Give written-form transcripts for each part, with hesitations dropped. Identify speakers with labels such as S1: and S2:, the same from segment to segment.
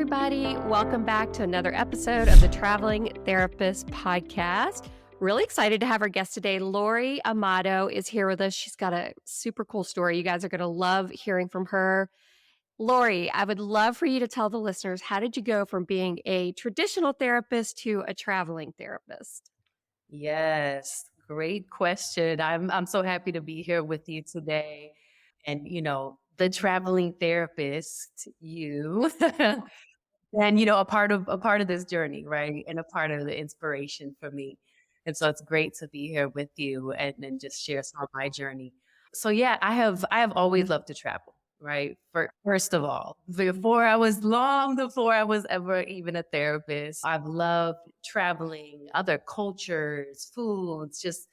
S1: everybody. Welcome back to another episode of the Traveling Therapist Podcast. Really excited to have our guest today. Laurie Amato is here with us. She's got a super cool story. You guys are going to love hearing from her. Laurie, I would love for you to tell the listeners, how did you go from being a traditional therapist to a traveling therapist?
S2: Yes, great question. I'm so happy to be here with you today. And the traveling therapist, you and a part of this journey, right? And a part of the inspiration for me. And so it's great to be here with you and just share some of my journey. So yeah, I have always loved to travel, right? First of all, long before I was ever even a therapist, I've loved traveling, other cultures, foods, just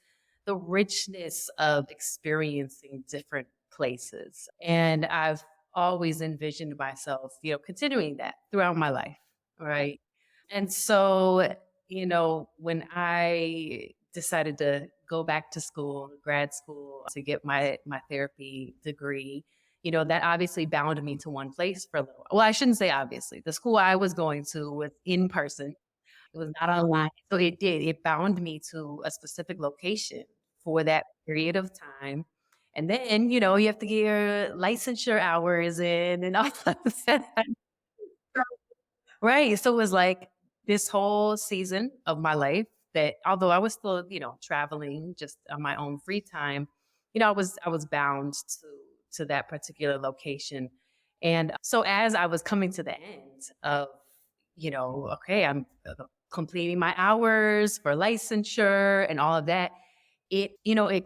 S2: the richness of experiencing different places. And I've always envisioned myself, continuing that throughout my life, right? And so, when I decided to go back to school, grad school, to get my therapy degree, that obviously bound me to one place for a little while. Well, I shouldn't say obviously. The school I was going to was in person. It was not online. So it bound me to a specific location for that period of time. And then, you have to get your licensure hours in and all of that. Right. So it was like this whole season of my life that although I was still, traveling just on my own free time, I was bound to that particular location. And so as I was coming to the end of, okay, I'm completing my hours for licensure and all of that, it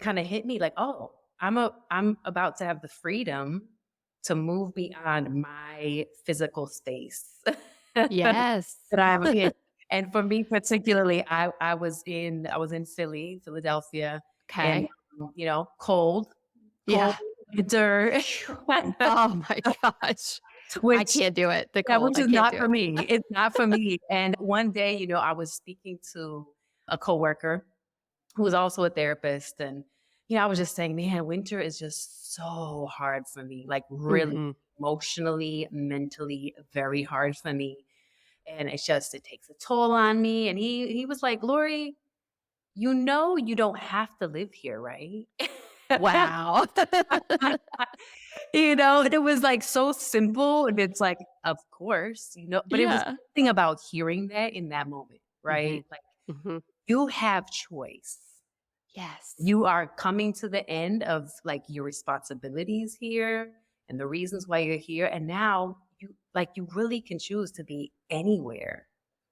S2: kind of hit me like, oh, I'm about to have the freedom to move beyond my physical space.
S1: Yes.
S2: That I'm in. And for me particularly, I was in Philadelphia, and
S1: Okay.
S2: cold,
S1: Yeah.
S2: winter,
S1: Oh my gosh. I
S2: which
S1: can't do it. The
S2: yeah,
S1: cold.
S2: which
S1: I
S2: is
S1: can't
S2: not
S1: do
S2: for
S1: it.
S2: me. It's not for me. And one day, I was speaking to a coworker who was also a therapist, and I was just saying, man, winter is just so hard for me, like really
S1: Hmm.
S2: emotionally, mentally, very hard for me. And it takes a toll on me. And he was like, Lori, you don't have to live here, right?
S1: Wow.
S2: And it was like so simple. And it's like, of course, but it was
S1: Yeah.
S2: something about hearing that in that moment,
S1: Hmm.
S2: right? Like
S1: Hmm.
S2: you have choice.
S1: Yes.
S2: You are coming to the end of like your responsibilities here and the reasons why you're here. And now you really can choose to be anywhere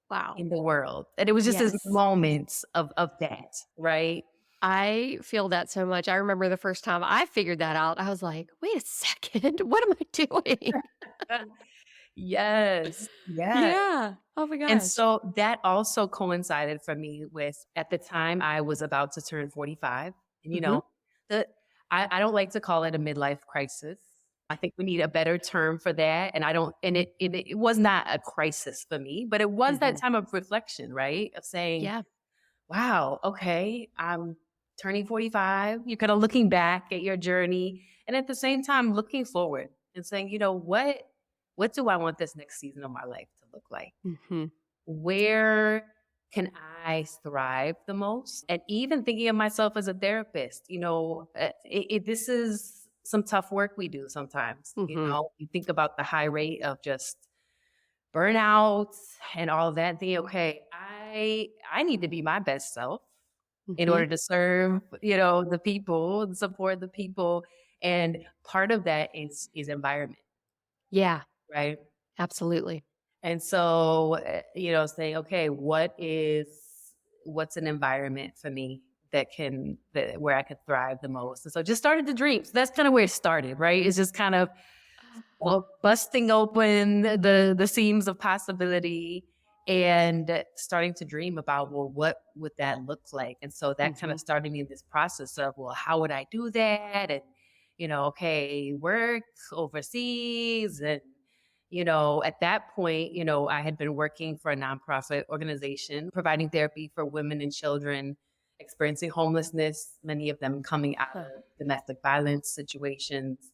S1: Wow.
S2: in the world. And it was just this
S1: Yes.
S2: moments of that, right?
S1: I feel that so much. I remember the first time I figured that out, I was like, wait a second, what am I doing?
S2: Yes, yes.
S1: Yeah. Oh my
S2: And
S1: gosh.
S2: so that also coincided for me with at the time I was about to turn 45. And
S1: Hmm.
S2: the I don't like to call it a midlife crisis. I think we need a better term for that. And I don't and it was not a crisis for me, but it was that
S1: Hmm.
S2: time of reflection, right? Of saying,
S1: Yeah.
S2: wow, okay, I'm turning 45. You're kind of looking back at your journey and at the same time looking forward and saying, what do I want this next season of my life to look like?
S1: Hmm.
S2: Where can I thrive the most? And even thinking of myself as a therapist, this is some tough work we do sometimes.
S1: Hmm.
S2: You think about the high rate of just burnout and all of that. Think, okay, I need to be my best self in
S1: Hmm.
S2: order to serve, the people and support the people. And part of that is environment,
S1: Yeah,
S2: right?
S1: absolutely.
S2: And so, saying, okay, what's an environment for me where I could thrive the most? And so just started to dream. So that's kind of where it started, right? It's just kind of busting open the seams of possibility and starting to dream about, well, what would that look like? And so that kind
S1: Hmm.
S2: of started me in this process of, well, how would I do that? And, okay, work overseas. And, at that point, I had been working for a nonprofit organization, providing therapy for women and children experiencing homelessness, many of them coming out
S1: Huh.
S2: of domestic violence situations.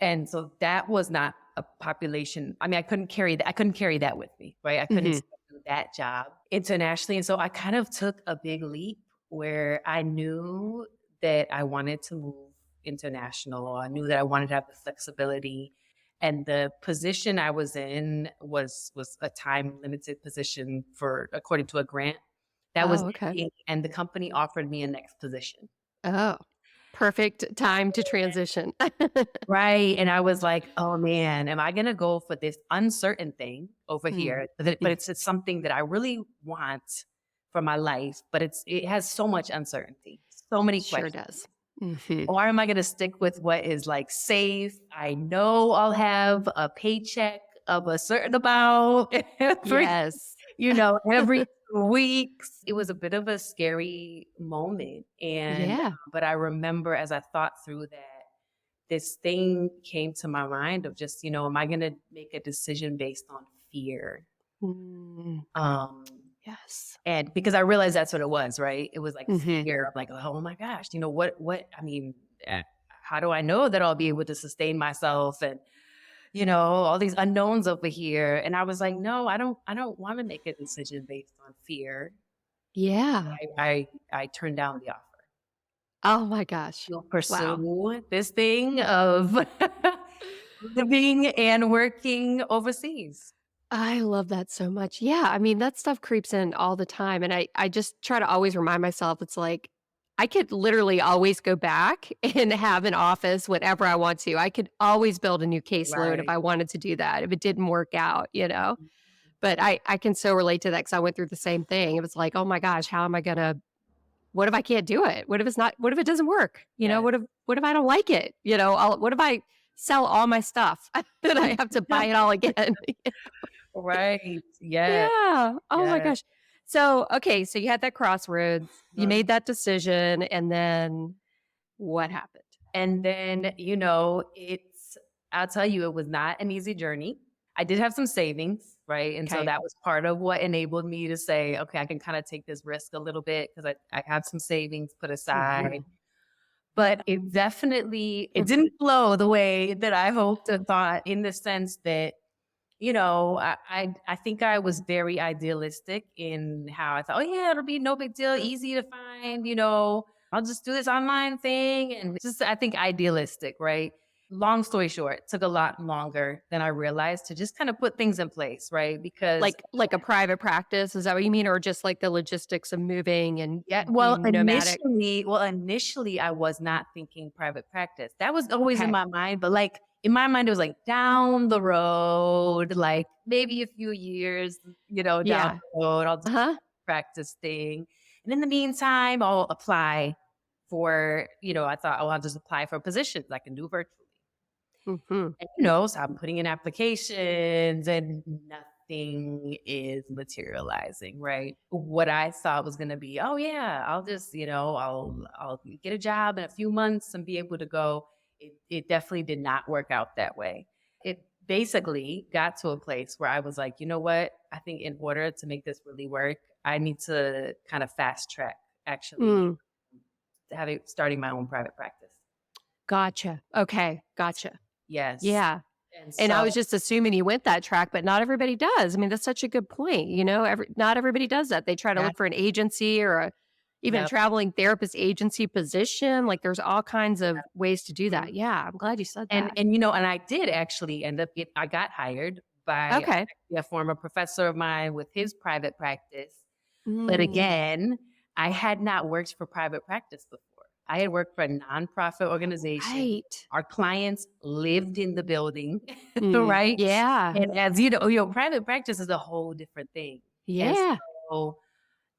S2: And so that was not a population. I mean, I couldn't carry that with me, right? I couldn't
S1: Mhm.
S2: still do that job internationally. And so I kind of took a big leap where I knew that I wanted to move international, or I knew that I wanted to have the flexibility. And the position I was in was a time limited position for according to a grant that was
S1: Oh, okay.
S2: ending, and the company offered me a next position.
S1: Oh, perfect time to transition.
S2: Right, and I was like, "Oh, man, am I gonna go for this uncertain thing over
S1: Mm.
S2: here?" But it's something that I really want for my life, but it has so much uncertainty, so many
S1: Sure
S2: questions.
S1: does. Mhm.
S2: Or am I gonna stick with what is, like, safe? I know I'll have a paycheck of a certain amount every
S1: Yes.
S2: every 2 weeks. It was a bit of a scary moment, and,
S1: Yeah.
S2: but I remember as I thought through that, this thing came to my mind of just, am I gonna make a decision based on fear?
S1: Mm.
S2: Um,
S1: Yes.
S2: and because I realized that's what it was, right? It was like
S1: Mhm.
S2: fear of like, oh my gosh, I mean, how do I know that I'll be able to sustain myself and, all these unknowns over here. And I was like, no, I don't want to make a decision based on fear.
S1: Yeah.
S2: I turned down the offer.
S1: Oh my gosh.
S2: You'll
S1: Wow.
S2: pursue this thing of living and working overseas.
S1: I love that so much. Yeah, I mean, that stuff creeps in all the time, and I just try to always remind myself, it's like, I could literally always go back and have an office whenever I want to. I could always build a new caseload if
S2: Right.
S1: I wanted to do that, if it didn't work out, you know? But I can so relate to that because I went through the same thing. It was like, "Oh my gosh, how am I gonna what if I can't do it? What if it doesn't work? You know,
S2: Yes.
S1: what if I don't like it? You know, what if I sell all my stuff and I have to buy it all again?"
S2: Right. Yes.
S1: Yeah. Oh my
S2: Yes.
S1: gosh. So, okay, so you had that crossroads, you
S2: Mhm.
S1: made that decision, and then what happened?
S2: And then, I'll tell you, it was not an easy journey. I did have some savings, right? And so
S1: Okay.
S2: that was part of what enabled me to say, okay, I can kind of take this risk a little bit because I have some savings put aside.
S1: Mhm.
S2: But it didn't flow the way that I hoped and thought, in the sense that, I think I was very idealistic in how I thought, oh yeah, it'll be no big deal, easy to find, I'll just do this online thing. And just, I think, idealistic, right? Long story short, it took a lot longer than I realized to just kind of put things in place, right? Because
S1: Like a private practice, is that what you mean? Or just like the logistics of moving and
S2: yeah, well,
S1: being nomadic?
S2: initially I was not thinking private practice. That was always in
S1: Okay.
S2: my mind, but like in my mind it was like down the road, like maybe a few years, down
S1: Yeah.
S2: the road, I'll do
S1: Uh-huh.
S2: a practice thing. And in the meantime, I'll apply for, I thought, oh, I'll just apply for positions I can do virtually.
S1: Mhm.
S2: And, so I'm putting in applications and nothing is materializing, right? What I thought was going to be, oh yeah, I'll just, I'll get a job in a few months and be able to go. It definitely did not work out that way. It basically got to a place where I was like, you know what? I think in order to make this really work, I need to kind of fast track actually
S1: Mm.
S2: starting my own private practice.
S1: Gotcha. Okay. Gotcha.
S2: Yes.
S1: Yeah.
S2: And
S1: And I
S2: so,
S1: was just assuming you went that track, but not everybody does. I mean, that's such a good point. You know, not everybody does that. They try to
S2: yeah,
S1: look for an agency or even a
S2: yeah.
S1: traveling therapist agency position. Like there's all kinds of ways to do
S2: Mhm.
S1: that. Yeah, I'm glad you said
S2: And
S1: that.
S2: and I did actually end up I got hired by
S1: Okay.
S2: a former professor of mine with his private practice. But
S1: Mm,
S2: again, I had not worked for private practice before. I had worked for a nonprofit organization.
S1: right.
S2: Our clients lived in the building,
S1: Mm,
S2: right?
S1: yeah.
S2: And as private practice is a whole different thing. And
S1: Yeah.
S2: so,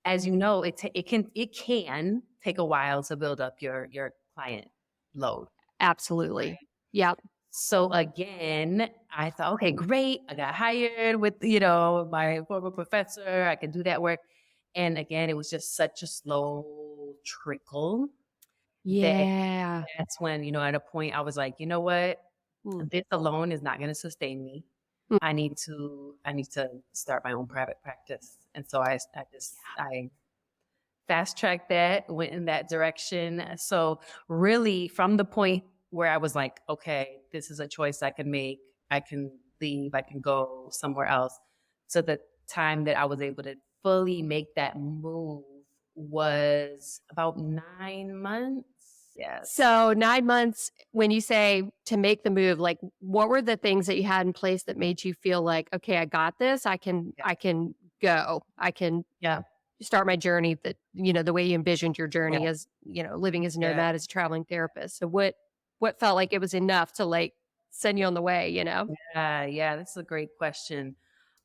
S2: as you know, it can take a while to build up your client load.
S1: Absolutely. Yep.
S2: So again, I thought, okay, great. I got hired with, my former professor. I can do that work. And again, it was just such a slow trickle that
S1: Yeah.
S2: that's when, at a point I was like, you know what?
S1: Mm,
S2: This alone is not going to sustain me.
S1: mm,
S2: I need to start my own private practice. And so I fast tracked that, went in that direction. So really from the point where I was like, okay, this is a choice I can make. I can leave, I can go somewhere else. So the time that I was able to fully make that move was about 9 months. Yes.
S1: So 9 months, when you say to make the move, like what were the things that you had in place that made you feel like, okay, I got this.
S2: Yeah.
S1: I can go. I can
S2: Yeah.
S1: start my journey that, the way you envisioned your
S2: Yeah.
S1: journey as, living as a
S2: Yeah.
S1: nomad, as a traveling therapist. So what felt like it was enough to like send you on the way?
S2: Yeah, that's a great question.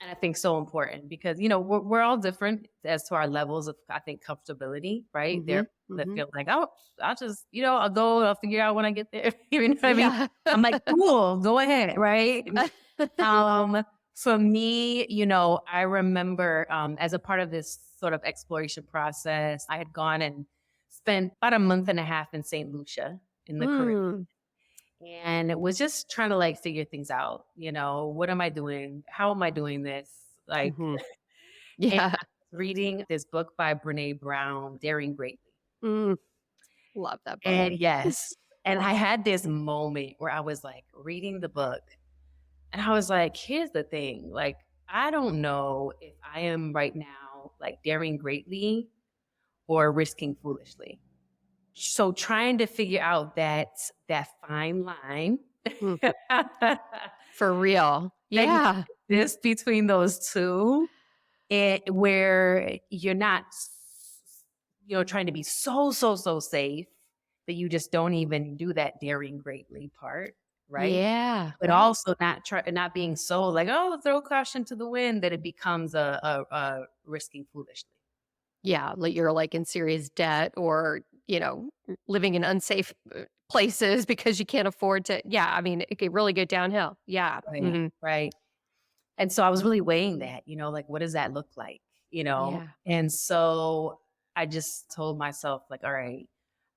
S2: And I think so important because, we're all different as to our levels of, I think, comfortability, right? There are
S1: Mhm.
S2: people that
S1: Mhm.
S2: feel like, oh, I'll just, I'll go, I'll figure out when I get there. You know what I mean?
S1: Yeah.
S2: I'm like, cool, go ahead, right? Um, for me, I remember as a part of this sort of exploration process, I had gone and spent about a month and a half in St. Lucia in the Caribbean
S1: Mm.
S2: and was just trying to like figure things out. What am I doing? How am I doing this? Like,
S1: Mhm.
S2: and
S1: Yeah.
S2: I was reading this book by Brene Brown, Daring Greatly.
S1: Mm. Love that book.
S2: And yes, and I had this moment where I was like reading the book and I was like, here's the thing. Like, I don't know if I am right now like daring greatly or risking foolishly. So trying to figure out that fine line
S1: Mm.
S2: that
S1: For real. Yeah.
S2: exists between those two, where you're not, trying to be so, so, so safe that you just don't even do that daring greatly part, right?
S1: Yeah.
S2: But also not being so like, oh, throw caution to the wind that it becomes a risking foolishly.
S1: Yeah, like you're like in serious debt or, living in unsafe places because you can't afford to. Yeah, I mean, it could really go downhill. Yeah.
S2: Right.
S1: Mhm.
S2: Right. And so I was really weighing that, like, what does that look like?
S1: Yeah.
S2: And so I just told myself, like, all right,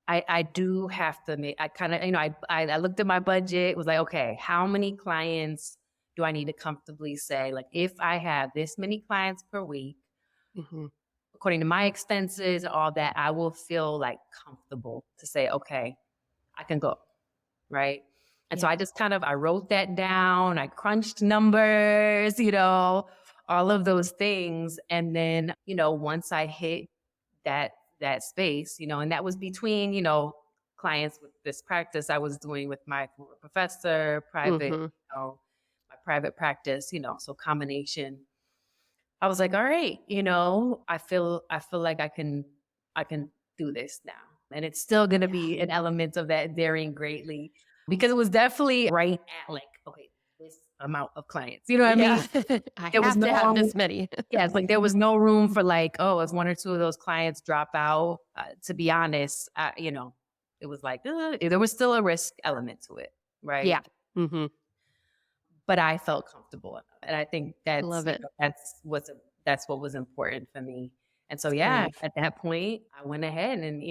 S2: I do have to make, I kind of, I looked at my budget, was like, okay, how many clients do I need to comfortably say, like, if I have this many clients per week,
S1: Mhm.
S2: according to my expenses, all that, I will feel like comfortable to say, okay, I can go. Right. And so
S1: Yeah.
S2: I just I wrote that down. I crunched numbers, all of those things. And then, once I hit that, that space, and that was between, clients with this practice I was doing with my former professor, private,
S1: Mhm.
S2: my private practice, so combination. I was like, all right, I feel like I can do this now. And it's still gonna
S1: Yeah.
S2: be an element of that daring greatly because it was definitely right at like, okay, this amount of clients. You know what I
S1: Yeah.
S2: mean?
S1: I
S2: There was
S1: have to have
S2: no
S1: this many.
S2: yeah, it's like there was no room for like, oh, if one or two of those clients drop out, to be honest, it was like, there was still a risk element to it, right?
S1: Yeah. Mhm.
S2: But I felt comfortable enough. And I think
S1: I love it.
S2: that's what was important for me. And so,
S1: It's
S2: yeah,
S1: brave.
S2: at that point, I went ahead and,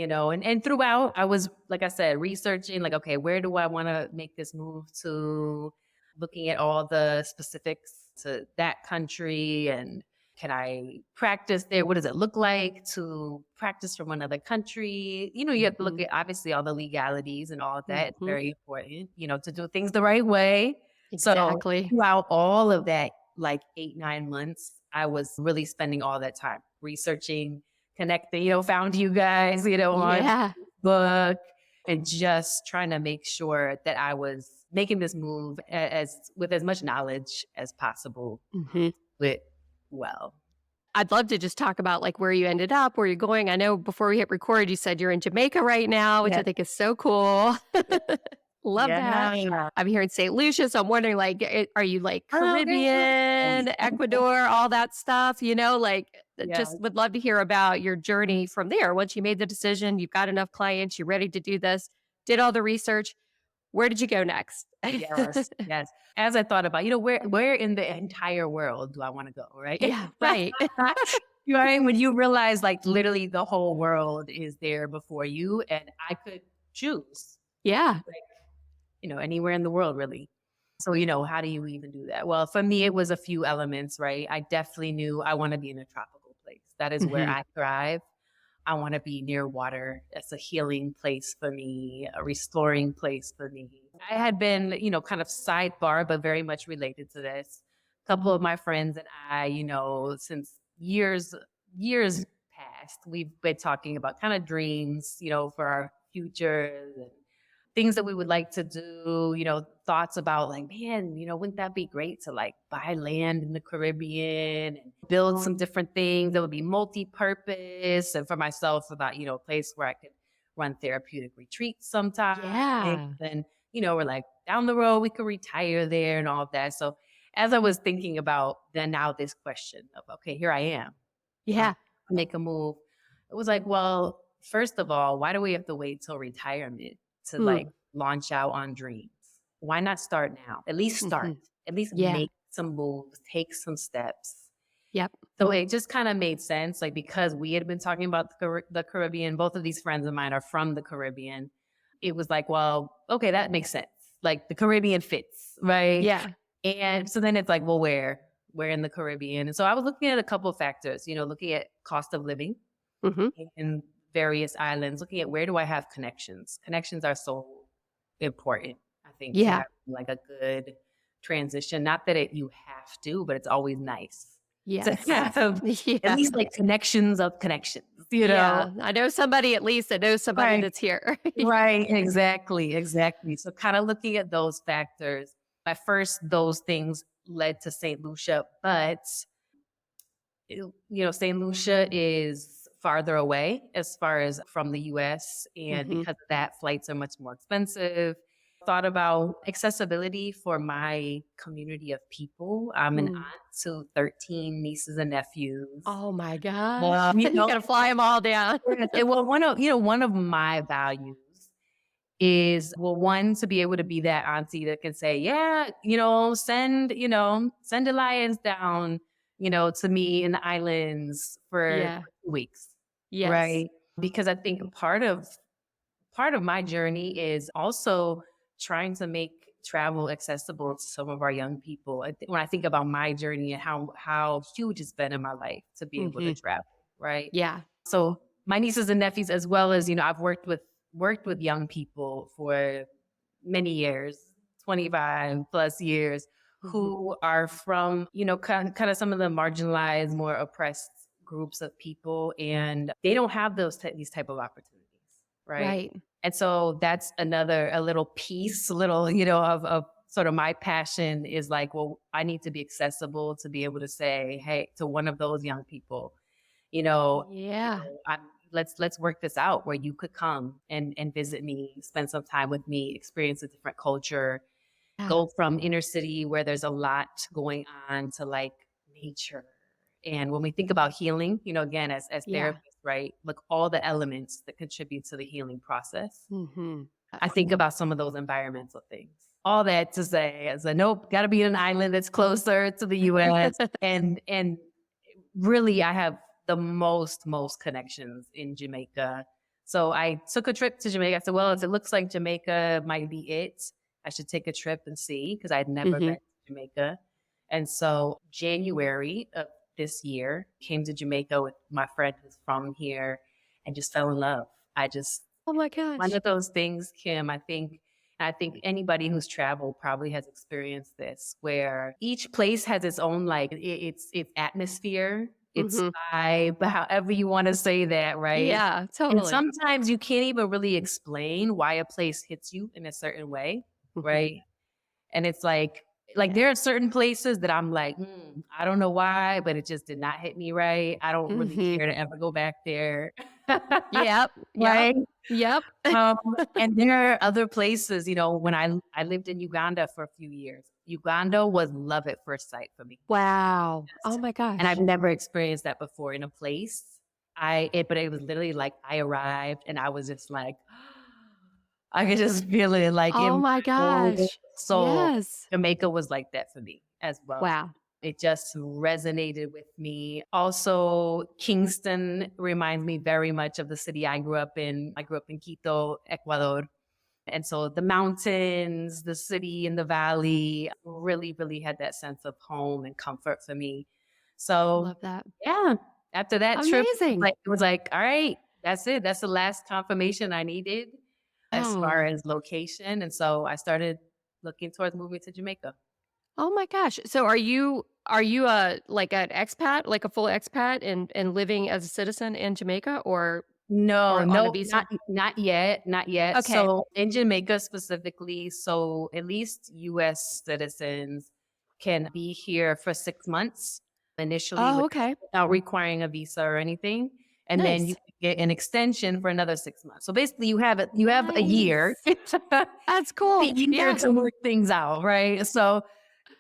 S2: and throughout, I was, like I said, researching, like, okay, where do I want to make this move to? Looking at all the specifics to that country and can I practice there? What does it look like to practice from another country? You have to look
S1: Mhm.
S2: at obviously all the legalities and all of that. It's
S1: Mhm.
S2: very important, to do things the right way. So
S1: Exactly.
S2: throughout all of that, like 8, 9 months, I was really spending all that time researching, connecting, found you guys, on
S1: Yeah.
S2: Facebook and just trying to make sure that I was making this move as with as much knowledge as possible,
S1: Mhm.
S2: but well.
S1: I'd love to just talk about like where you ended up, where you're going. I know before we hit record, you said you're in Jamaica right now, which I
S2: Yes.
S1: think is so cool. Love that.
S2: Yeah.
S1: I'm here in St. Lucia, so I'm wondering, like, are you like
S2: Oh, okay.
S1: Caribbean, Ecuador, all that stuff?
S2: Yeah.
S1: Just would love to hear about your journey from there. Once you made the decision, you've got enough clients, you're ready to do this, did all the research. Where did you go next?
S2: Yes. Yes. As I thought about, where in the entire world do I want to go, right?
S1: Yeah, right.
S2: Right? When you realize like literally the whole world is there before you and I could choose,
S1: Yeah.
S2: like, anywhere in the world really. So, how do you even do that? Well, for me, it was a few elements, right? I definitely knew I want to be in a tropical place. That is where
S1: Mhm.
S2: I thrive. I want to be near water. It's a healing place for me, a restoring place for me. I had been, kind of sidebar, but very much related to this. A couple of my friends and I, since years past, we've been talking about kind of dreams, for our futures and things that we would like to do, thoughts about like, man, wouldn't that be great to like buy land in the Caribbean and build some different things that would be multi-purpose. And for myself, about, a place where I could run therapeutic retreats sometime.
S1: Yeah.
S2: And, we're like down the road, we could retire there and all of that. So as I was thinking about then now this question of, okay, here I am,
S1: Yeah.
S2: make a move. It was like, well, first of all, why do we have to wait till retirement to like
S1: Mm.
S2: launch out on dreams? Why not start now? At least start,
S1: Mhm.
S2: at least
S1: Yeah.
S2: make some moves, take some steps.
S1: Yep.
S2: So it just kind of made sense, like because we had been talking about the Caribbean, both of these friends of mine are from the Caribbean. It was like, well, okay, that makes sense. Like the Caribbean fits, right?
S1: Yeah.
S2: And so then it's like, well, where in the Caribbean? And so I was looking at a couple of factors, looking at cost of living
S1: Mhm.
S2: in various islands, looking at where do I have connections. Connections are so important, I think, to
S1: Yeah.
S2: have like a good transition. Not that you have to, but it's always nice to
S1: Yes.
S2: have at
S1: Yeah.
S2: least like connections of connections,
S1: Yeah. I know somebody at least that knows somebody
S2: Right.
S1: that's here.
S2: Right, exactly, exactly. So kind of looking at those factors. At first, those things led to St. Lucia, but St. Lucia is farther away as far as from the US. And
S1: Mhm.
S2: because of that, flights are much more expensive. Thought about accessibility for my community of people. I'm an
S1: Mm.
S2: aunt to 13 nieces and nephews.
S1: Oh my gosh.
S2: Um, you
S1: You
S2: know,
S1: gotta fly them all down.
S2: well, one of my values is, well, one, to be able to be that auntie that can say, yeah, send the lions down, to me in the islands for
S1: Yeah.
S2: 2 weeks.
S1: Yes.
S2: Right. Because I think part of my journey is also trying to make travel accessible to some of our young people. When I think about my journey and how huge it's been in my life to be able to
S1: Mhm.
S2: travel, right?
S1: Yeah.
S2: So my nieces and nephews, as well as, I've worked with young people for many years, 25 plus years,
S1: Mhm.
S2: who are from, kind of some of the marginalized, more oppressed groups of people, and they don't have these type of opportunities, right?
S1: Right.
S2: And so that's a little piece, of sort of my passion is like, well, I need to be accessible to be able to say, hey, to one of those young people, you know,
S1: Yeah.
S2: let's work this out where you could come and visit me, spend some time with me, experience a different culture,
S1: Yeah.
S2: go from inner city where there's a lot going on to like nature. And when we think about healing, again, as
S1: Yeah.
S2: therapists, right? Look, all the elements that contribute to the healing process.
S1: Mhm.
S2: I think about some of those environmental things. All that to say, as a nope, got to be in an island that's closer to the U.S. and really, I have the most connections in Jamaica. So I took a trip to Jamaica. I said, well, if it looks like Jamaica might be it, I should take a trip and see because I'd never been
S1: Mhm.
S2: to Jamaica. And so January of this year, came to Jamaica with my friend who's from here and just fell in love. I just
S1: Oh my
S2: one
S1: gosh.
S2: of those things, Kim, I think anybody who's traveled probably has experienced this, where each place has its own like its atmosphere, its
S1: Mhm.
S2: vibe, however you want to say that, right?
S1: Yeah,
S2: And
S1: totally.
S2: sometimes you can't even really explain why a place hits you in a certain way,
S1: Mhm.
S2: right? And it's like
S1: Yeah.
S2: there are certain places that I'm like, I don't know why, but it just did not hit me right. I don't really
S1: Mhm.
S2: care to ever go back there.
S1: Yep. Yep.
S2: Right?
S1: Yep.
S2: Um, and there are other places, when I lived in Uganda for a few years. Uganda was love at first sight for me.
S1: Wow. Oh
S2: Yes.
S1: my
S2: And I've
S1: gosh.
S2: never experienced that before in a place. But it was literally like I arrived and I was just like, I could just feel it like in
S1: Oh
S2: my
S1: my
S2: whole
S1: gosh.
S2: soul.
S1: Yes.
S2: Jamaica was like that for me as well.
S1: Wow.
S2: It just resonated with me. Also, Kingston reminds me very much of the city I grew up in. I grew up in Quito, Ecuador. And so the mountains, the city and the valley really, really had that sense of home and comfort for me. So
S1: Love that.
S2: yeah, after that trip,
S1: Amazing.
S2: it was like, all right. that's it. That's the last confirmation I needed as far
S1: Oh.
S2: as location, and so I started looking towards moving to Jamaica.
S1: Oh my gosh. So are you a like an expat, like a full expat and living as a citizen in Jamaica
S2: No,
S1: or on a
S2: no,
S1: visa?
S2: not yet, not yet.
S1: Okay.
S2: So in Jamaica specifically, so at least US citizens can be here for 6 months initially
S1: Oh, okay.
S2: without requiring a visa or anything. And then you
S1: Nice.
S2: can get an extension for another 6 months. So basically you have a year.
S1: Nice. That's
S2: A
S1: cool.
S2: year
S1: Yeah.
S2: to work things out, right? So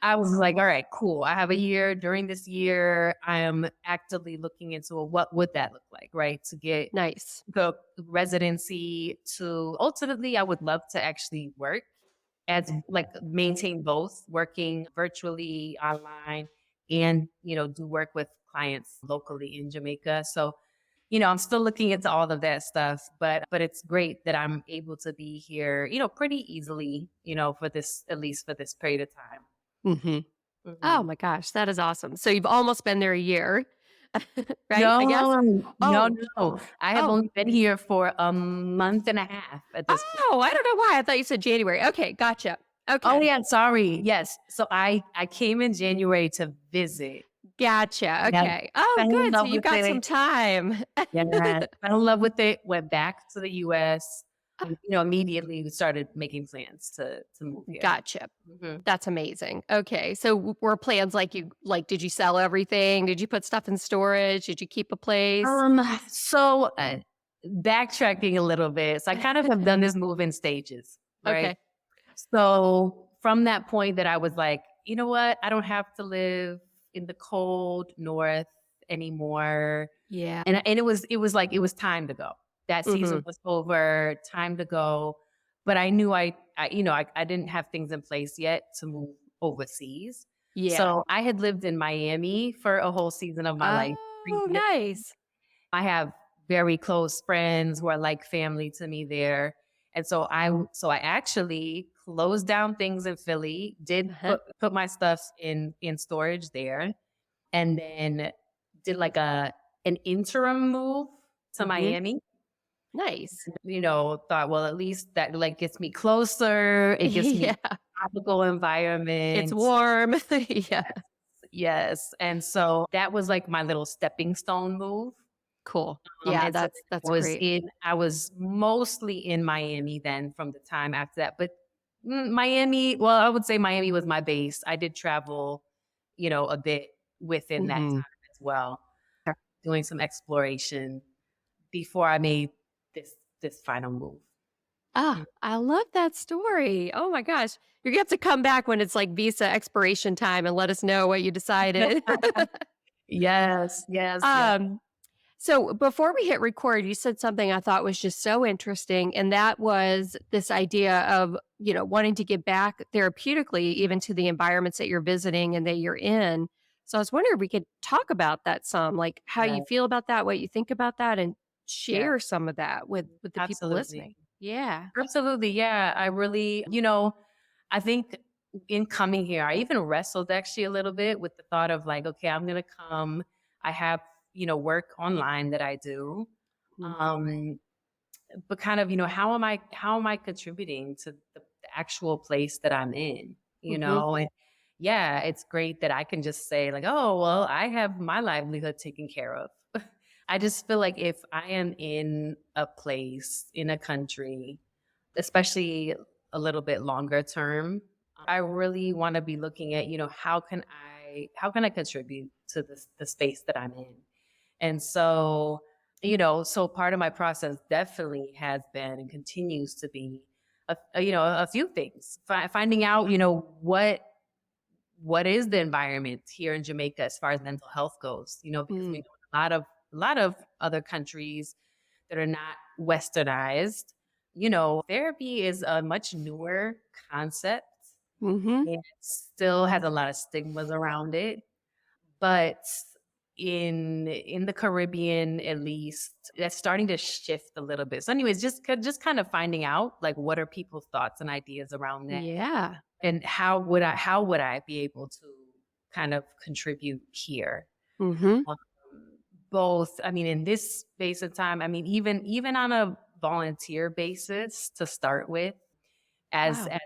S2: I was like, all right, cool. I have a year. During this year, I am actively looking into what would that look like, right? To get
S1: Nice.
S2: the residency to ultimately, I would love to actually work as like maintain both working virtually online and, do work with clients locally in Jamaica. So, I'm still looking into all of that stuff, but it's great that I'm able to be here, pretty easily, for this, at least for this period of time.
S1: Mhm. Oh
S2: Mhm.
S1: my gosh, that is awesome. So you've almost been there a year, right? I guess?
S2: No, no,
S1: Oh,
S2: no. I have
S1: oh,
S2: only been here for a month and a half at this point.
S1: oh, I don't know why. I thought you said January. Okay, gotcha.
S2: Oh,
S1: Okay,
S2: yeah, sorry. Yes. So I came in January to visit.
S1: gotcha.
S2: Yeah,
S1: Okay. Oh,
S2: fell in
S1: good. So
S2: love
S1: you've
S2: with
S1: got some
S2: it.
S1: time.
S2: Yeah, fell in love with it, went back to the US, and, immediately started making plans to move here.
S1: Gotcha.
S2: Mhm.
S1: That's amazing. Okay. So were plans like did you sell everything? Did you put stuff in storage? Did you keep a place?
S2: So, backtracking a little bit, so I kind of have done this move in stages, right?
S1: Okay.
S2: So from that point that I was like, you know what? I don't have to live in the cold north anymore.
S1: Yeah.
S2: And it was like it was time to go. That season
S1: Mhm.
S2: was over, time to go. But I knew I didn't have things in place yet to move overseas.
S1: Yeah.
S2: So I had lived in Miami for a whole season of my life
S1: Oh,
S2: previous.
S1: nice.
S2: I have very close friends who are like family to me there. And so I actually closed down things in Philly, did
S1: Uh-huh.
S2: put my stuff in storage there, and then did like an interim move to
S1: Mhm.
S2: Miami.
S1: Nice.
S2: Thought, well, at least that like gets me closer. It gives me
S1: Yeah.
S2: tropical
S1: It's
S2: environment.
S1: warm. Yeah.
S2: Yes. And so that was like my little stepping stone move.
S1: Cool. Yeah,
S2: And so
S1: that's great.
S2: I was mostly in Miami then from the time after that. But Miami, well, I would say Miami was my base. I did travel, a bit within that
S1: Mhm.
S2: time as well, doing some exploration before I made this final move.
S1: Ah, I love that story. Oh my gosh. You're gonna have to come back when it's like visa expiration time and let us know what you decided.
S2: Yes, yes, yes,
S1: um, so before we hit record, you said something I thought was just so interesting, and that was this idea of, wanting to give back therapeutically even to the environments that you're visiting and that you're in. So I was wondering if we could talk about that some, like how you
S2: yes,
S1: feel about that, what you think about that, and
S2: yes,
S1: share some of that with the people
S2: absolutely.
S1: listening. Yeah.
S2: Absolutely. Yeah. I really, I think in coming here, I even wrestled actually a little bit with the thought of like, okay, I'm going to come. I have, work online that I do.
S1: Mm.
S2: Um, but kind of, how am I contributing to the actual place that I'm in,
S1: Mhm.
S2: And yeah, it's great that I can just say like, oh, well, I have my livelihood taken care of. I just feel like if I am in a place, in a country, especially a little bit longer term, I really want to be looking at, how can I contribute to the space that I'm in? And so, so part of my process definitely has been and continues to be a few things. Finding out, what is the environment here in Jamaica as far as mental health goes, because we
S1: Mm.
S2: know a lot of other countries that are not westernized, therapy is a much newer concept
S1: Mhm.
S2: and still has a lot of stigmas around it. But in the Caribbean, at least, that's starting to shift a little bit. So, anyways, just kind of finding out like what are people's thoughts and ideas around that,
S1: Yeah.
S2: and how would I be able to kind of contribute here?
S1: Mhm.
S2: Um, both. I mean, in this space of time, I mean, even on a volunteer basis to start with, as
S1: Wow.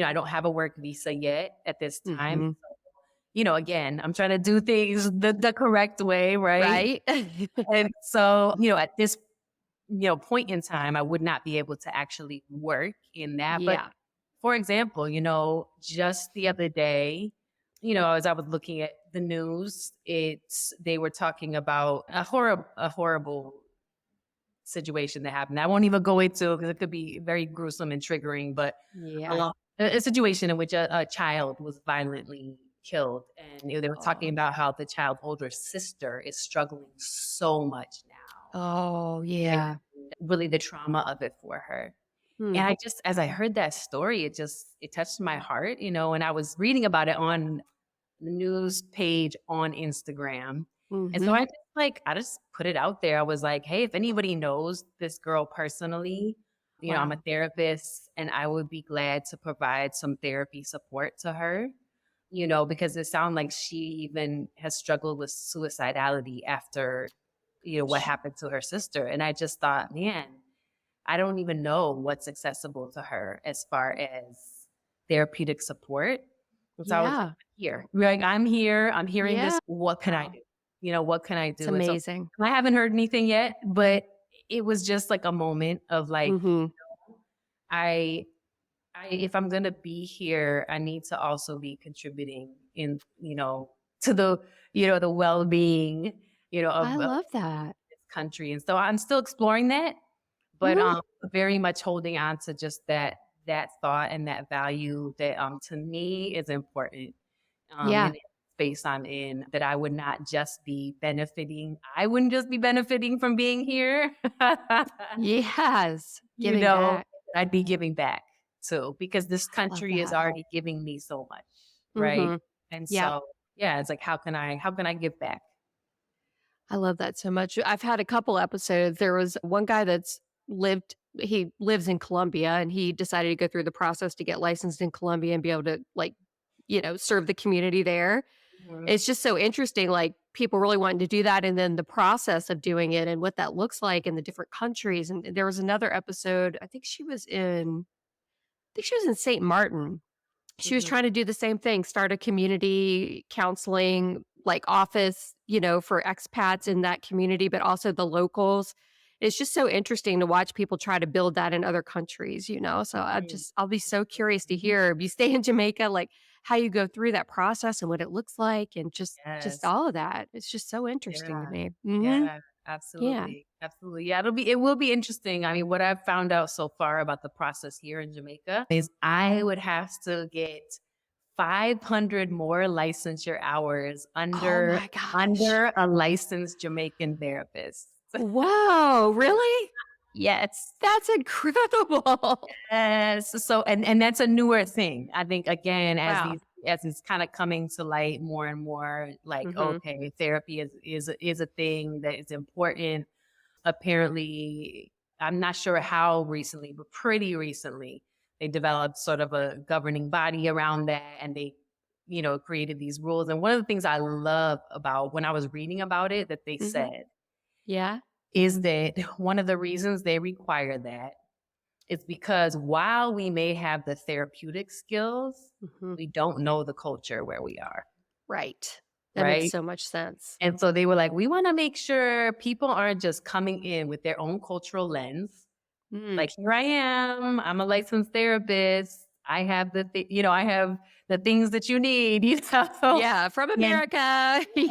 S2: I don't have a work visa yet at this time.
S1: Hmm.
S2: Again, I'm trying to do things the correct way, right?
S1: Right?
S2: And so, at this, point in time, I would not be able to actually work in that. But
S1: Yeah.
S2: for example, just the other day, as I was looking at the news, they were talking about a horrible situation that happened. I won't even go into because it could be very gruesome and triggering, but
S1: Yeah.
S2: a situation in which a child was violently killed. And they were talking
S1: Oh.
S2: about how the child's older sister is struggling so much now,
S1: Oh,
S2: and
S1: yeah.
S2: really the trauma of it for her.
S1: Hmm.
S2: And as I heard that story, it touched my heart, and I was reading about it on the news page on Instagram. And so
S1: Hmm.
S2: I just put it out there. I was like, hey, if anybody knows this girl personally, I'm a
S1: Wow.
S2: therapist and I would be glad to provide some therapy support to her, because it sounds like she even has struggled with suicidality after, what
S1: Sh-
S2: happened to her sister. And I just thought, man, I don't even know what's accessible to her as far as therapeutic support. And so I was like,
S1: Yeah.
S2: here, like, I'm here, I'm hearing
S1: Yeah.
S2: this. What can I
S1: Wow.
S2: do? What can I
S1: It's
S2: do? And so
S1: amazing.
S2: I haven't heard anything yet, but it was just like a moment of like,
S1: Hmm.
S2: I, if I'm going to be here, I need to also be contributing to the well-being,
S1: I
S2: of
S1: love that.
S2: this country. And so I'm still exploring that, but
S1: Hmm.
S2: very much holding on to just that thought and that value that to me is important in
S1: Yeah.
S2: the space I'm in, that I would not just be benefiting. I wouldn't just be benefiting from being here.
S1: Yes.
S2: you
S1: Giving
S2: know
S1: back.
S2: I'd be giving back too, because this
S1: I love
S2: country is
S1: that.
S2: already giving me so much, right?
S1: Hmm.
S2: And
S1: Yep.
S2: so yeah, it's like, how can I give back?
S1: I love that so much. I've had a couple episodes. There was one guy he lives in Colombia and he decided to go through the process to get licensed in Colombia and be able to, like, serve the community there.
S2: Mhm.
S1: It's just so interesting, like, people really wanting to do that and then the process of doing it and what that looks like in the different countries. And there was another episode, I think she was in St. Martin. She was
S2: Mhm.
S1: trying to do the same thing, start a community counseling, like, office, for expats in that community, but also the locals. It's just so interesting to watch people try to build that in other countries. So
S2: Mhm.
S1: I'll be so curious to hear if you stay in Jamaica, like, how you go through that process and what it looks like and just
S2: Yes.
S1: all of that. It's just so interesting to
S2: Yeah.
S1: me. Hmm.
S2: Yeah,
S1: Yeah.
S2: absolutely. Absolutely. Yeah, it will be interesting. I mean, what I've found out so far about the process here in Jamaica is I would have to get 500 more licensure hours
S1: Oh
S2: under
S1: my gosh.
S2: under a licensed Jamaican therapist.
S1: Wow, really?
S2: Yes.
S1: That's incredible.
S2: Yes. So and that's a newer thing. I think, again,
S1: Wow.
S2: as it's kind of coming to light more and more, like,
S1: Mhm.
S2: okay, therapy is a thing that is important. Apparently, I'm not sure how recently, but pretty recently, they developed sort of a governing body around that, and they, created these rules. And one of the things I love about when I was reading about it that they
S1: Mhm.
S2: said
S1: Yeah.
S2: is that one of the reasons they require that is because while we may have the therapeutic skills,
S1: Mhm.
S2: we don't know the culture where we are,
S1: Right. That makes
S2: right?
S1: so much sense.
S2: And so they were like, we want to make sure people aren't just coming in with their own cultural lens.
S1: Mm.
S2: Like, here I am, I'm a licensed therapist. I have the things that you need,
S1: Yeah, from
S2: and
S1: America.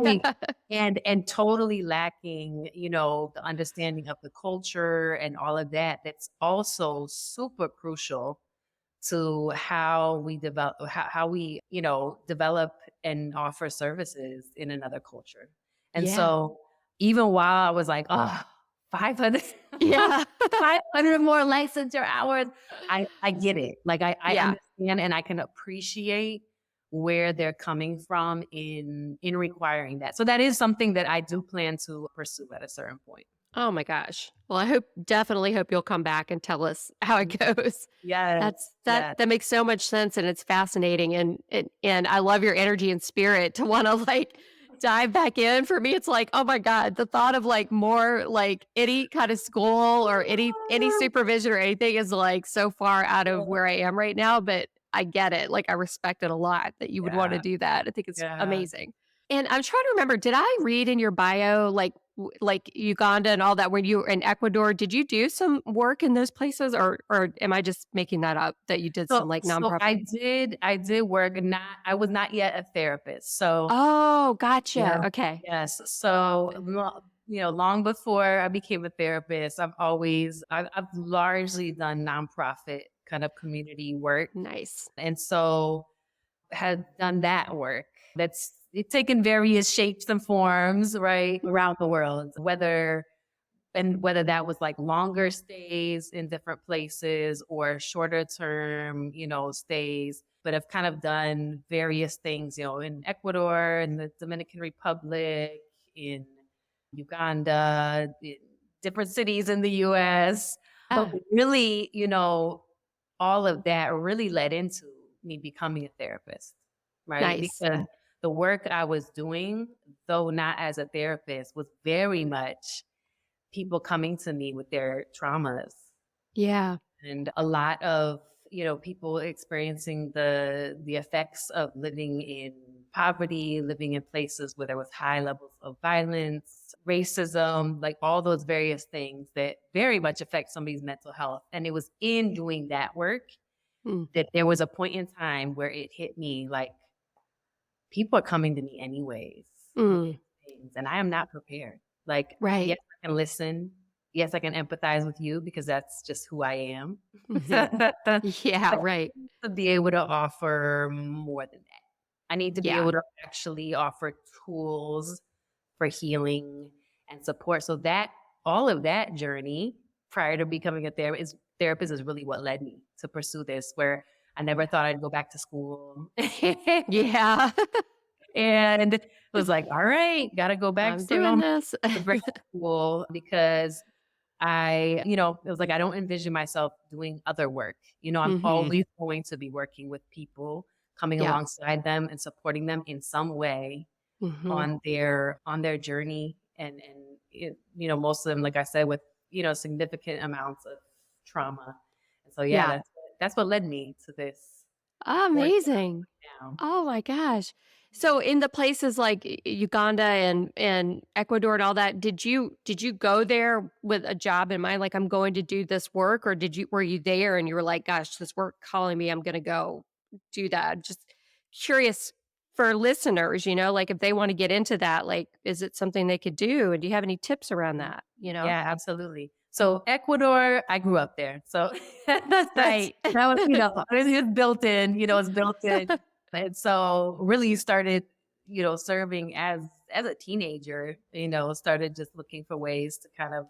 S2: right,
S1: Yeah.
S2: and totally lacking, the understanding of the culture and all of that. That's also super crucial to how we develop and offer services in another culture. And
S1: Yeah.
S2: so even while I was like, oh, 500,
S1: Yeah.
S2: 500 more licensure hours, I get it. Like, I
S1: Yeah.
S2: understand and I can appreciate where they're coming from in requiring that. So that is something that I do plan to pursue at a certain point.
S1: Oh my gosh. Well, definitely hope you'll come back and tell us how it
S2: Mhm.
S1: goes.
S2: Yes, yes.
S1: That makes so much sense and it's fascinating and I love your energy and spirit to want to, like, dive back in. For me, it's like, oh my God, the thought of like more like any kind of school or any supervision or anything is like so far out of where I am right now. But I get it. Like I respect it a lot that you would want to
S2: Yeah,
S1: do that. I think it's
S2: yeah.
S1: amazing. And I'm trying to remember, did I read in your bio like like Uganda and all that when you were in Ecuador? Did you do some work in those places, or am I just making that up that you did some like
S2: So
S1: nonprofit?
S2: I did work, not I was not yet a therapist. So
S1: Oh,
S2: yeah,
S1: gotcha. Okay.
S2: yes. So long before I became a therapist, I've largely done nonprofit kind of community work.
S1: Nice.
S2: And so had done that work. That's it's taken various shapes and forms, right, around the world, whether that was like longer stays in different places or shorter term, stays, but I've kind of done various things, in Ecuador, in the Dominican Republic, in Uganda, in different cities in the US. But
S1: Ah,
S2: really, all of that really led into me becoming a therapist, right?
S1: nice.
S2: Because the work I was doing, though not as a therapist, was very much people coming to me with their traumas
S1: Yeah.
S2: and a lot of people experiencing the effects of living in poverty, living in places where there was high levels of violence, racism, like all those various things that very much affect somebody's mental health. And it was in doing that work
S1: Mm,
S2: that there was a point in time where it hit me like people are coming to me anyways with
S1: mm,
S2: these things, and I am not prepared. Like,
S1: right.
S2: yes, I can listen. Yes, I can empathize with you because that's just who I am.
S1: Mhm.
S2: But
S1: Yeah, right.
S2: to be able to offer more than that. I need to be
S1: Yeah.
S2: able to actually offer tools for healing and support. So that all of that journey prior to becoming a therapist is really what led me to pursue this, where I never thought I'd go back to school.
S1: Yeah.
S2: And it was like, all right, gotta go back
S1: I'm
S2: start
S1: doing
S2: on
S1: this.
S2: to grad school because it was like I don't envision myself doing other work. I'm
S1: Mhm.
S2: always going to be working with people, coming
S1: Yeah.
S2: alongside them and supporting them in some way
S1: Mhm.
S2: on their journey. Most of them, like I said, with significant amounts of trauma. And so yeah,
S1: Yeah.
S2: that's what led me to this work that
S1: Amazing.
S2: I'm now.
S1: Oh my gosh. So in the places like Uganda and Ecuador and all that, did you go there with a job in mind? Like I'm going to do this work, or were you there and you were like, gosh, this work calling me, I'm gonna go do that. Just curious for listeners, like if they want to get into that, like, is it something they could do? And do you have any tips around
S2: Mm.
S1: that?
S2: Yeah, absolutely. So Ecuador, I grew up there. So that
S1: Right.
S2: was, it's built in, it's built in. And so really started, serving as a teenager, started just looking for ways to kind of,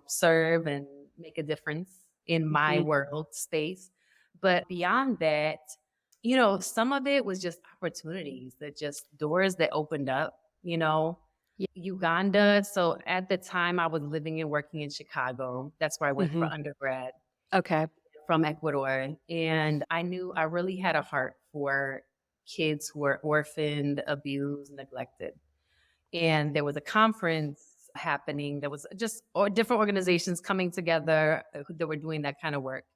S2: serve and make a difference in my
S1: Mhm.
S2: world space. But beyond that, some of it was just opportunities that just doors that opened up, you know.
S1: Yeah.
S2: Uganda. So at the time I was living and working in Chicago. That's where I went for
S1: Mhm.
S2: undergrad
S1: Okay.
S2: from Ecuador. And I knew I really had a heart for kids who were orphaned, abused, neglected. And there was a conference happening. There was just different organizations coming together that were doing that kind of work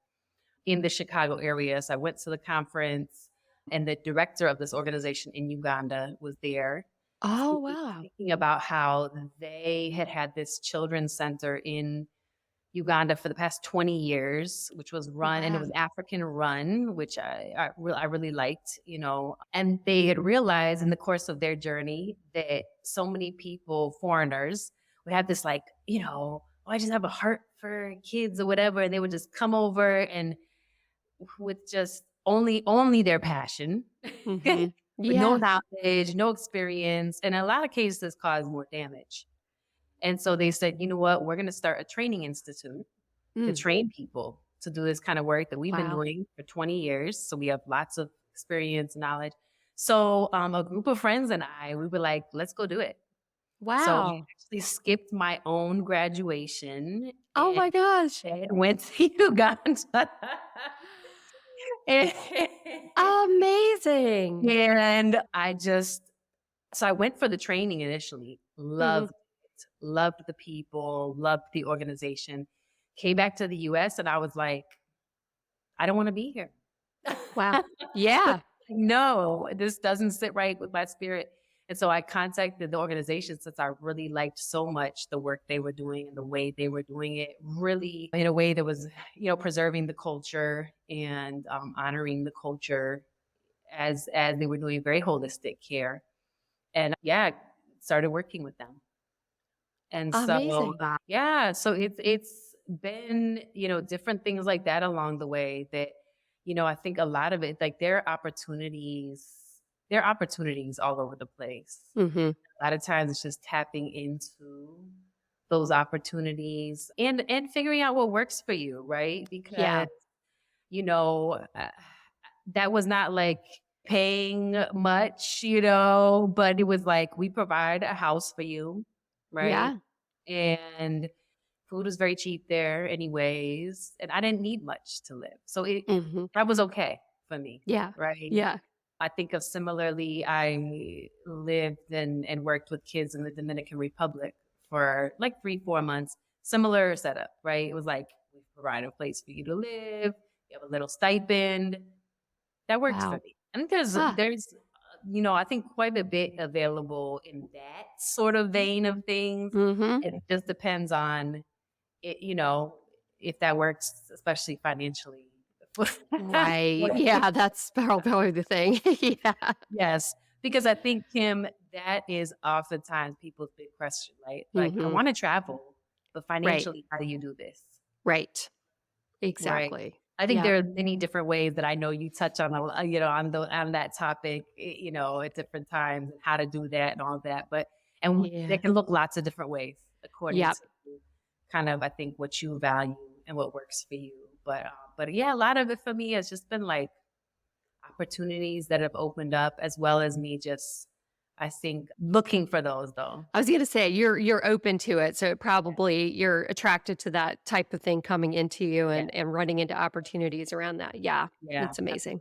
S2: in the Chicago area. So I went to the conference, and the director of this organization in Uganda was there
S1: Oh, wow.
S2: speaking about how they had had this children's center in Uganda for the past 20 years, which was run and it
S1: Wow.
S2: was African run, which I really liked, and they had realized in the course of their journey that so many people, foreigners, would have this like, oh, I just have a heart for kids or whatever. And they would just come over and with just only their passion,
S1: Mhm.
S2: with no
S1: Yeah.
S2: knowledge, no experience, and in a lot of cases cause more damage. And so they said, you know what, we're gonna start a training institute to
S1: Mm.
S2: train people to do this kind of work that we've been
S1: Wow.
S2: doing for 20 years. So we have lots of experience, knowledge. So a group of friends and we were like, let's go do it. So I
S1: Wow.
S2: actually skipped my own graduation
S1: Oh
S2: and
S1: my gosh.
S2: went to Uganda. And
S1: Amazing.
S2: and I just So I went for the training initially,
S1: Mhm.
S2: loved it, loved the people, loved the organization. Came back to the US and I was like, I don't want to be here.
S1: Wow. Yeah.
S2: No, this doesn't sit right with my spirit. And so I contacted the organization since I really liked so much the work they were doing and the way they were doing it, really in a way that was, preserving the culture and honoring the culture as they were doing very holistic care. And yeah, started working with them. And so,
S1: Amazing.
S2: yeah, so it's been, different things like that along the way that, I think a lot of it, like there are opportunities all over the place.
S1: Mhm.
S2: A lot of times it's just tapping into those opportunities and figuring out what works for you, right?
S1: Yeah.
S2: Because, you know, uh, that was not like paying much, but it was like we provide a house for you, right?
S1: Yeah.
S2: And food was very cheap there anyways, and I didn't need much to live. So
S1: Mhm.
S2: that was okay for me,
S1: Yeah.
S2: right?
S1: Yeah.
S2: I think of similarly, I lived and worked with kids in the Dominican Republic for like 3, 4 months. Similar setup, right? It was like we provide a place for you to live, you have a little stipend. That works for
S1: Wow.
S2: me. And
S1: Ah.
S2: I think quite a bit available in that sort of vein of things.
S1: Mhm.
S2: It just depends on it, if that works, especially financially.
S1: Right. Yeah, that's probably the thing. Yeah.
S2: Yes, because I think, Kim, that is oftentimes people's big question, right? Like, I
S1: Mhm.
S2: want to travel, but
S1: Right.
S2: financially, how do you do this?
S1: Right.
S2: Right.
S1: Exactly.
S2: I think
S1: Yeah.
S2: there are many different ways that I know you touch on, on that topic, at different times and how to do that and all that. And
S1: Yeah.
S2: it can look lots of different ways according
S1: Yep.
S2: to kind of, I think, what you value and what works for you. But yeah, a lot of it for me has just been like opportunities that have opened up as well as me just, I think, looking for those though.
S1: I was gonna say you're open to it, so it probably you're attracted to that type of thing coming into you
S2: Yeah.
S1: and running into opportunities around that. Yeah,
S2: Yeah,
S1: that's amazing.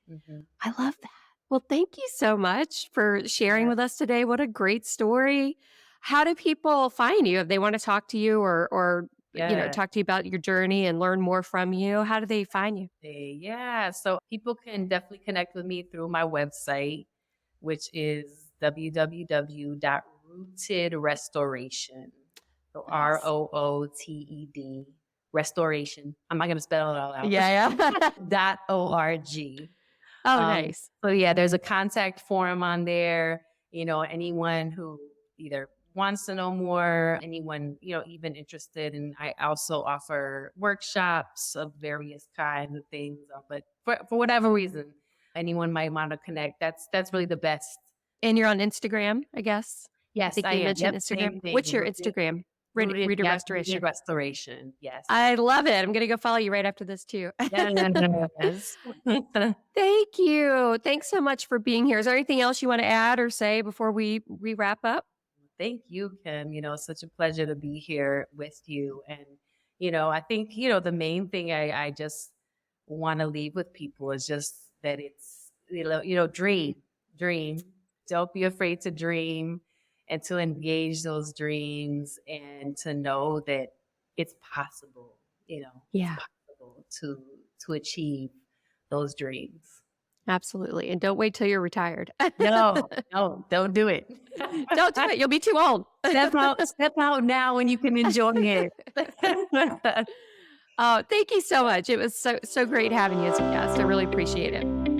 S2: absolutely. Hmm.
S1: I love that. Well, thank you so much for sharing
S2: Yeah.
S1: with us today. What a great story. How do people find you if they want to talk to you or
S2: Yeah.
S1: talk to you about your journey and learn more from you? How do they find you?
S2: Yeah. So people can definitely connect with me through my website, which is www.rootedrestoration. So
S1: Nice.
S2: ROOTED restoration. I'm not going to spell it all out.
S1: Yeah, yeah.
S2: .org.
S1: Oh, nice.
S2: So yeah, there's a contact form on there. Anyone who either wants to know more, anyone, even interested. And I also offer workshops of various kinds of things. But for whatever reason, anyone might want to connect. That's really the best.
S1: And you're on Instagram, I guess? I
S2: Yes,
S1: think
S2: I
S1: you
S2: am.
S1: mentioned
S2: Yep,
S1: Instagram.
S2: same thing.
S1: What's your Instagram?
S2: Rooted,
S1: Reader
S2: yep, rooted
S1: Restoration.
S2: restoration. Yes.
S1: I love it. I'm gonna go follow you right after this too.
S2: Yes.
S1: Thank you. Thanks so much for being here. Is there anything else you want to add or say before we wrap up?
S2: Thank you, Kim. It's such a pleasure to be here with you. And, I think, the main thing I just want to leave with people is just that it's, dream. Don't be afraid to dream and to engage those dreams and to know that it's possible, it's
S1: Yeah,
S2: possible to achieve those dreams.
S1: absolutely. And don't wait till you're retired.
S2: No, no, don't do it.
S1: Don't do it. You'll be too old.
S2: Step out now when you can enjoy it.
S1: Oh, thank you so much. It was so great having you as a guest. I really appreciate it.